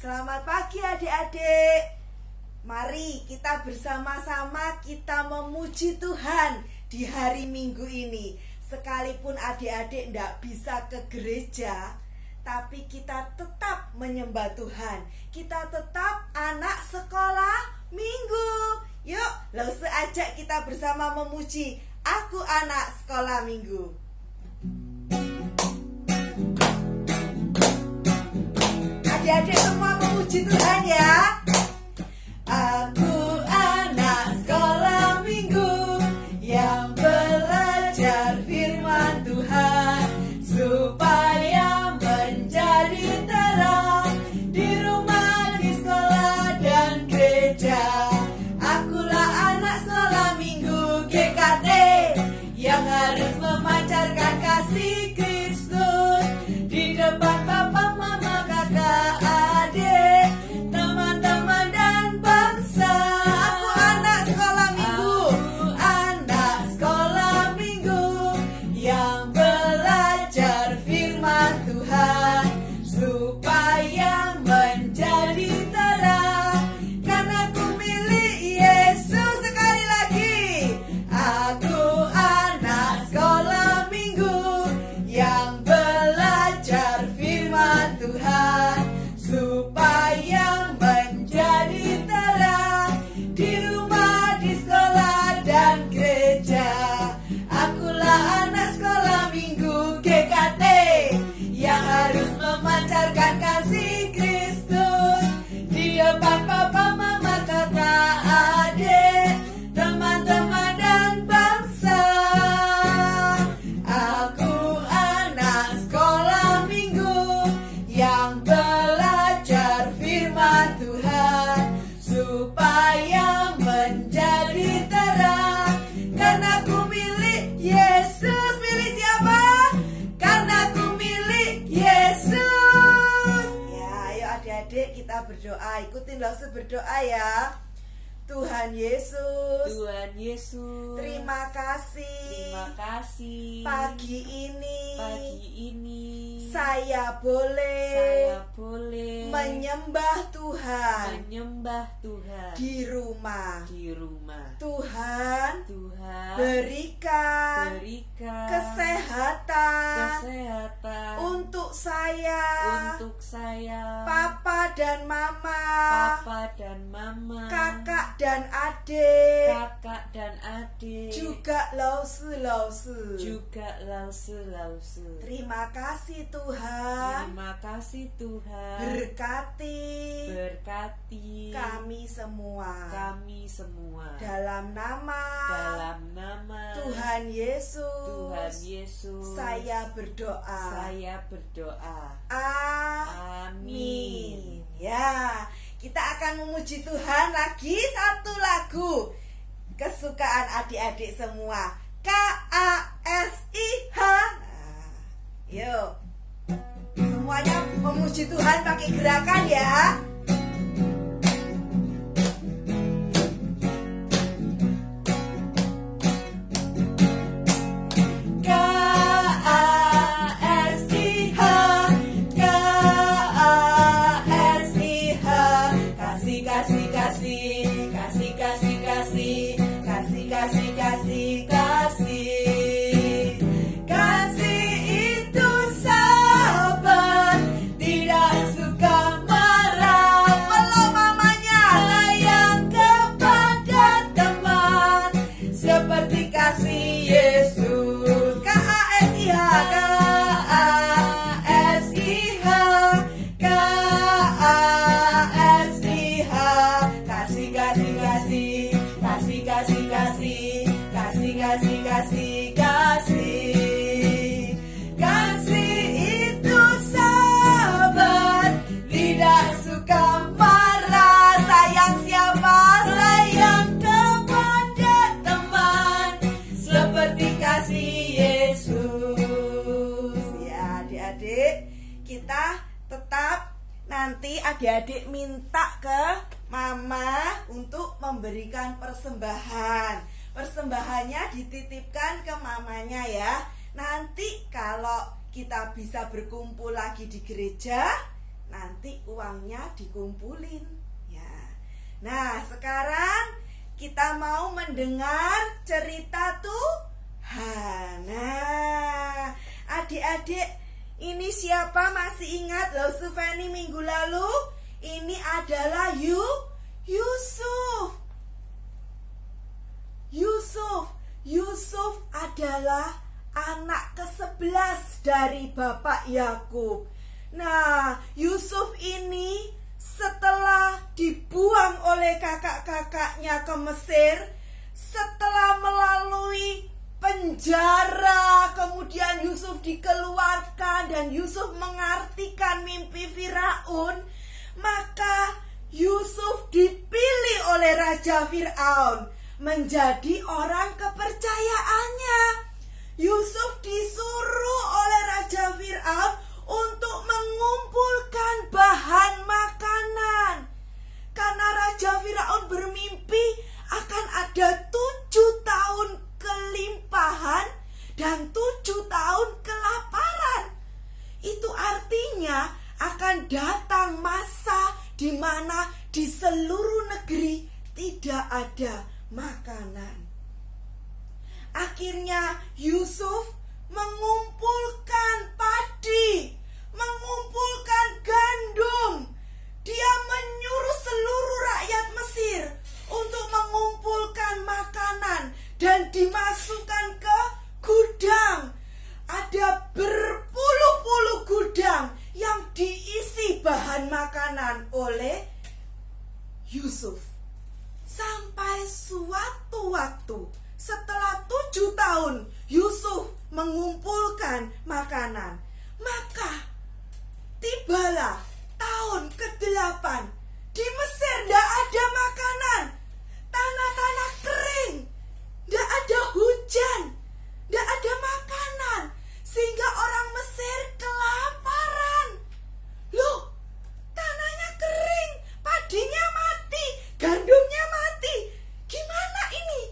Selamat pagi adik-adik. Mari kita bersama-sama kita memuji Tuhan di hari Minggu ini. Sekalipun adik-adik tidak bisa ke gereja, tapi kita tetap menyembah Tuhan. Kita tetap anak sekolah minggu. Yuk, langsung ajak kita bersama memuji Aku Anak Sekolah Minggu. Adik-adik semua memuji Tuhan ya. Aku anak sekolah minggu yang belajar firman Tuhan supaya menjadi terang di rumah, di sekolah dan gereja. Akulah anak sekolah minggu GKT yang harus memancarkan kasih Kristus di depan Bapak, Mama, Kakak, adik, teman-teman dan bangsa. Aku anak sekolah minggu, anak sekolah minggu yang belajar firman Tuhan supaya menjadi terang. Karena aku milik Yesus. Sekali lagi, aku anak sekolah minggu yang belajar firman Tuhan supaya menjadi terang di rumah, di sekolah dan gereja. Akulah anak sekolah minggu GKT yang harus memancarkan kasih Kristus di depan Papa, Mama, Kakak, adik, teman-teman dan bangsa. Aku anak sekolah minggu yang belajar firman Tuhan supaya menjadi terang. Karena aku milik Yesus. Milik siapa? Karena aku milik Yesus. Ya, ayo adik-adik kita berdoa. Ikutin langsung berdoa ya. Tuhan Yesus, Tuhan Yesus, terima kasih pagi ini saya boleh menyembah Tuhan di rumah. Tuhan berikan kesehatan untuk saya, Papa dan Mama, kakak dan adik, juga lausu. Terima kasih Tuhan. Berkati kami semua. Dalam nama Tuhan Yesus, saya berdoa. Amin. Ya, kita akan memuji Tuhan lagi satu lagu kesukaan adik-adik semua. KASIH. Yuk, semuanya memuji Tuhan pakai gerakan ya. Kasih itu sabar, tidak suka marah. Sayang siapa? Sayang kepada teman, seperti kasih Yesus. Ya adik-adik, kita tetap nanti adik-adik minta ke Mama untuk memberikan persembahan. Persembahannya dititipkan ke mamanya ya. Nanti kalau kita bisa berkumpul lagi di gereja, nanti nanti uangnya dikumpulin ya. Nah, sekarang kita mau mendengar cerita Tuhan. Nah, adik-adik, ini siapa masih ingat loh Sufeni minggu lalu? Ini adalah Yusuf. Yusuf adalah anak ke-11 dari Bapak Yakub. Nah, Yusuf ini setelah dibuang oleh kakak-kakaknya ke Mesir, setelah melalui penjara, kemudian Yusuf dikeluarkan dan Yusuf mengartikan mimpi Firaun, maka Yusuf dipilih oleh Raja Firaun menjadi orang kepercayaannya. Yusuf disuruh oleh Raja Firaun untuk mengumpulkan bahan makanan. Karena Raja Firaun bermimpi akan ada 7 tahun kelimpahan dan 7 tahun kelaparan. Itu artinya akan datang masa di mana di seluruh negeri tidak ada makanan. Akhirnya Yusuf mengumpulkan padi, mengumpulkan gandum. Dia menyuruh seluruh rakyat Mesir untuk mengumpulkan makanan dan dimasukkan ke gudang. Ada berpuluh-puluh gudang yang diisi bahan makanan oleh Yusuf. Sampai suatu waktu, setelah 7 tahun Yusuf mengumpulkan makanan, maka tibalah tahun ke-8. Di Mesir tidak ada makanan, tanah-tanah kering, tidak ada hujan, tidak ada makanan, sehingga orang Mesir kelaparan. Loh, tanahnya kering, padinya mati, gandumnya mati, gimana ini?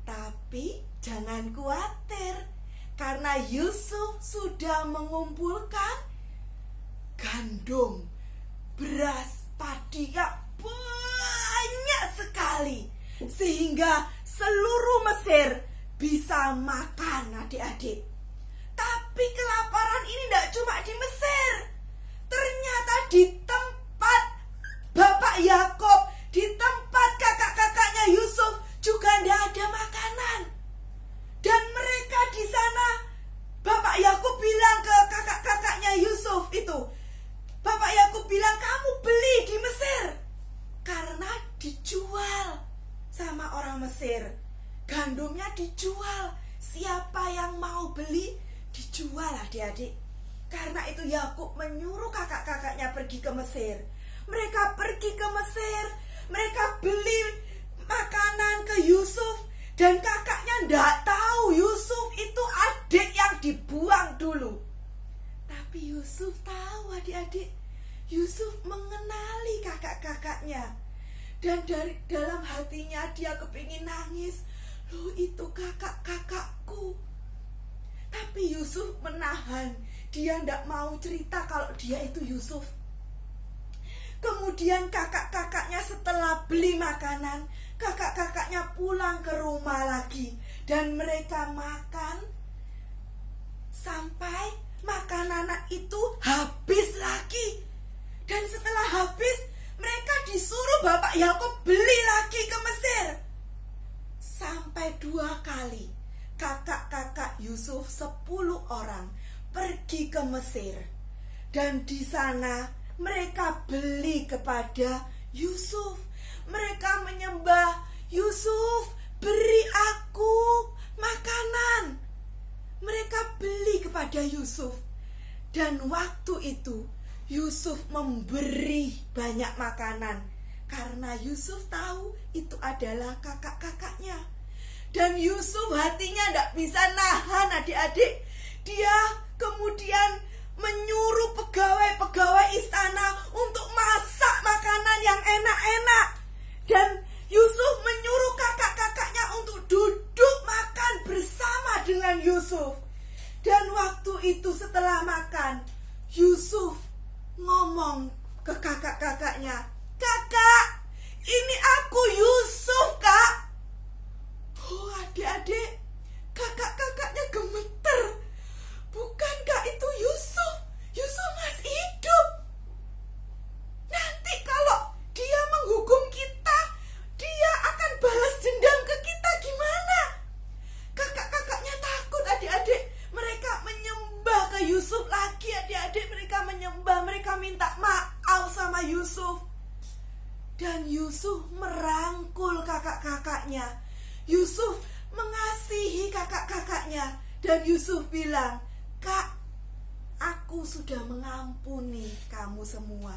Tapi jangan khawatir, karena Yusuf sudah mengumpulkan gandum, beras, padi yang banyak sekali, sehingga seluruh Mesir bisa makan, adik-adik. Tapi kelaparan ini tidak cuma di Mesir. Ternyata di tempat Bapak Yakub, di tempat kakak-kakaknya Yusuf juga tidak ada makanan. Dan mereka di sana, Bapak Yakub bilang ke kakak-kakaknya Yusuf itu, Bapak Yakub bilang, kamu beli di Mesir. Karena dijual sama orang Mesir. Gandumnya dijual. Siapa yang mau beli, dijual, adik-adik. Karena itu Yakub menyuruh kakak-kakaknya pergi ke Mesir. Mereka pergi ke Mesir, mereka beli makanan ke Yusuf. Dan kakaknya tidak tahu Yusuf itu adik yang dibuang dulu. Tapi Yusuf tahu, adik-adik. Yusuf mengenali kakak-kakaknya. Dan dari dalam hatinya dia kepingin nangis. Loh, itu kakak-kakakku. Tapi Yusuf menahan. Dia tidak mau cerita kalau dia itu Yusuf. Kemudian kakak-kakaknya setelah beli makanan, kakak-kakaknya pulang ke rumah lagi. Dan mereka makan sampai makanan itu habis lagi. Dan setelah habis, mereka disuruh Bapak Yakub beli lagi ke Mesir. Sampai 2 kali kakak-kakak Yusuf 10 orang pergi ke Mesir. Dan di sana mereka beli kepada Yusuf. Mereka menyembah, Yusuf, beri aku makanan. Mereka beli kepada Yusuf. Dan waktu itu Yusuf memberi banyak makanan karena Yusuf tahu itu adalah kakak-kakaknya. Dan Yusuf hatinya tidak bisa nahan, adik-adik. Dia kemudian menyuruh pegawai-pegawai istana untuk masak makanan yang enak-enak. Dan Yusuf menyuruh kakak-kakaknya untuk duduk makan bersama dengan Yusuf. Dan waktu itu setelah makan, Yusuf ngomong ke kakak-kakaknya, "Kakak, ini aku Yusuf, Kak." Oh, adik-adik, kakak-kakaknya gemeter. "Bukankah itu Yusuf? Yusuf masih hidup. Nanti kalau dia menghukum kita, dia akan balas dendam ke kita gimana?" Kakak-kakaknya takut, adik-adik. Mereka menyembah ke Yusuf lagi, adik-adik. Mereka menyembah, mereka minta maaf sama Yusuf. Dan Yusuf merangkul kakak-kakaknya. Yusuf mengasihi kakak-kakaknya. Dan Yusuf bilang, "Kak, aku sudah mengampuni kamu semua."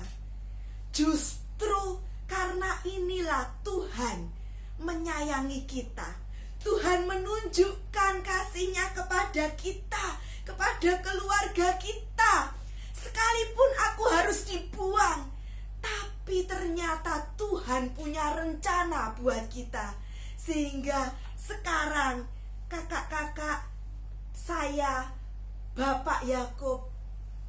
Justru karena inilah Tuhan menyayangi kita. Tuhan menunjukkan kasih-Nya kepada kita, kepada keluarga kita. Sekalipun aku harus dibuang, tapi ternyata Tuhan punya rencana buat kita. Sehingga sekarang kakak-kakak saya, Bapak Yakub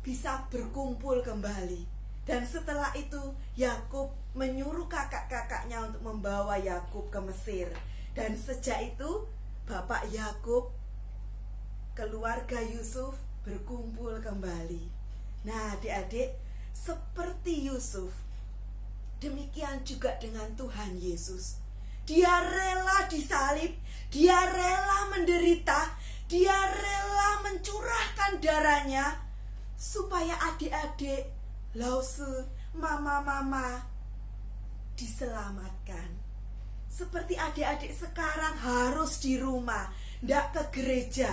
bisa berkumpul kembali. Dan setelah itu Yakub menyuruh kakak-kakaknya untuk membawa Yakub ke Mesir. Dan sejak itu Bapak Yakub, keluarga Yusuf berkumpul kembali. Nah, adik-adik, seperti Yusuf, demikian juga dengan Tuhan Yesus. Dia rela disalib, dia rela menderita, dia rela mencurahkan darahnya supaya adik-adik, lause, mama-mama diselamatkan. Seperti adik-adik sekarang harus di rumah, ndak ke gereja.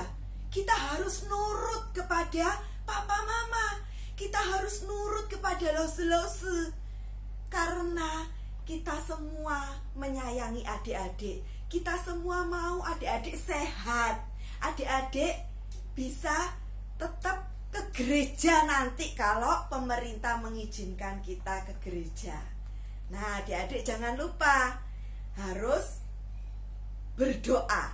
Kita harus nurut kepada papa mama. Kita harus nurut kepada lause-lause. Karena kita semua menyayangi adik-adik. Kita semua mau adik-adik sehat. Adik-adik bisa tetap ke gereja nanti kalau pemerintah mengizinkan kita ke gereja. Nah, adik-adik jangan lupa harus berdoa,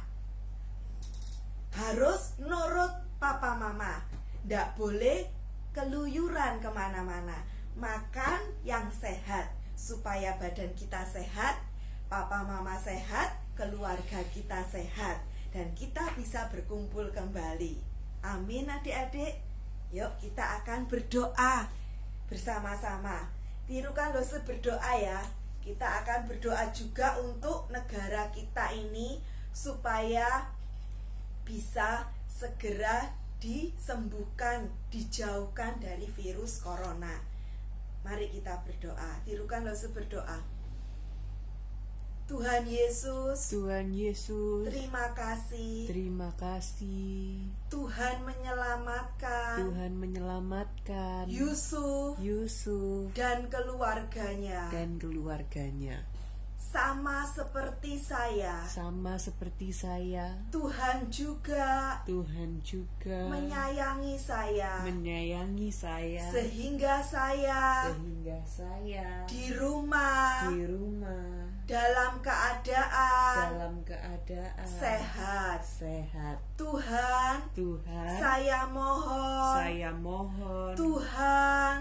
harus nurut papa mama, ndak boleh keluyuran kemana-mana. Makan yang sehat supaya badan kita sehat, papa mama sehat, keluarga kita sehat, dan kita bisa berkumpul kembali. Amin adik-adik. Yuk kita akan berdoa bersama-sama. Tirukan dosa berdoa ya. Kita akan berdoa juga untuk negara kita ini supaya bisa segera disembuhkan, dijauhkan dari virus corona. Mari kita berdoa. Tirukan dosa berdoa. Tuhan Yesus, Tuhan Yesus, terima kasih. terima kasih. Tuhan menyelamatkan Yusuf dan keluarganya. Sama seperti saya. Tuhan juga menyayangi saya. Sehingga saya di rumah dalam keadaan sehat. Tuhan, saya mohon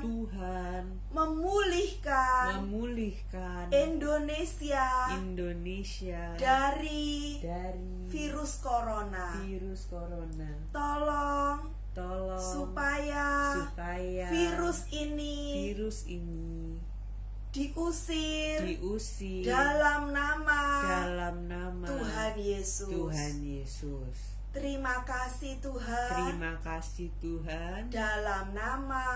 Tuhan memulihkan Indonesia dari virus corona. Tolong supaya virus ini diusir dalam nama Tuhan Yesus. Terima kasih Tuhan. Dalam nama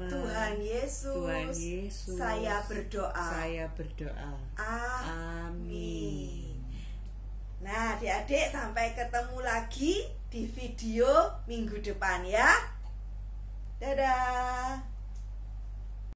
Tuhan Yesus, saya berdoa. Amin. Nah, adik-adik, sampai ketemu lagi di video minggu depan ya. Dadah.